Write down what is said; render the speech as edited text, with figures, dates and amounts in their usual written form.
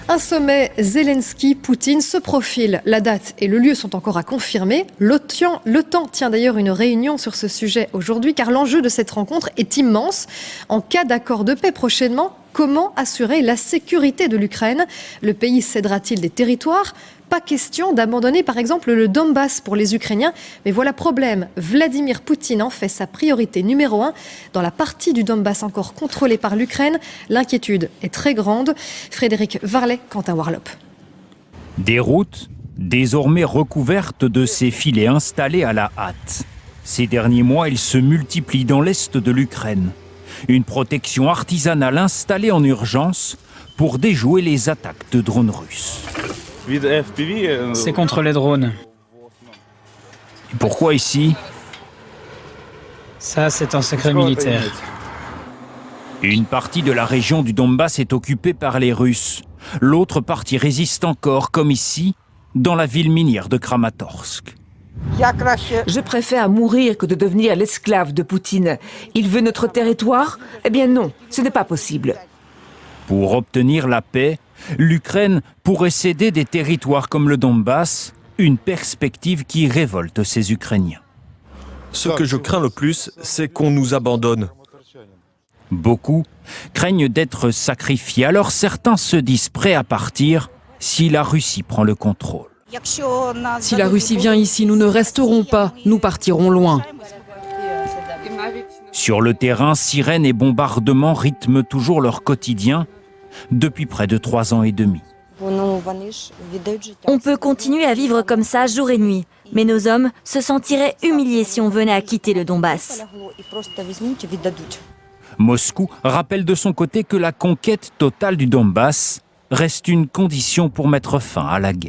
Un sommet Zelensky-Poutine se profile. La date et le lieu sont encore à confirmer. L'OTAN tient d'ailleurs une réunion sur ce sujet aujourd'hui car l'enjeu de cette rencontre est immense. En cas d'accord de paix prochainement, comment assurer la sécurité de l'Ukraine ? Le pays cédera-t-il des territoires ? Pas question d'abandonner par exemple le Donbass pour les Ukrainiens. Mais voilà problème, Vladimir Poutine en fait sa priorité numéro 1. Dans la partie du Donbass encore contrôlée par l'Ukraine, l'inquiétude est très grande. Frédéric Varlet, Quentin Warlop. Des routes désormais recouvertes de ces filets installés à la hâte. Ces derniers mois, ils se multiplient dans l'est de l'Ukraine. Une protection artisanale installée en urgence pour déjouer les attaques de drones russes. C'est contre les drones. Et pourquoi ici ? Ça, c'est un secret militaire. Une partie de la région du Donbass est occupée par les Russes. L'autre partie résiste encore, comme ici, dans la ville minière de Kramatorsk. Je préfère mourir que de devenir l'esclave de Poutine. Il veut notre territoire ? Eh bien non, ce n'est pas possible. Pour obtenir la paix, l'Ukraine pourrait céder des territoires comme le Donbass, une perspective qui révolte ces Ukrainiens. Ce que je crains le plus, c'est qu'on nous abandonne. Beaucoup craignent d'être sacrifiés, alors certains se disent prêts à partir si la Russie prend le contrôle. Si la Russie vient ici, nous ne resterons pas, nous partirons loin. Sur le terrain, sirènes et bombardements rythment toujours leur quotidien depuis près de 3 ans et demi. On peut continuer à vivre comme ça jour et nuit, mais nos hommes se sentiraient humiliés si on venait à quitter le Donbass. Moscou rappelle de son côté que la conquête totale du Donbass reste une condition pour mettre fin à la guerre.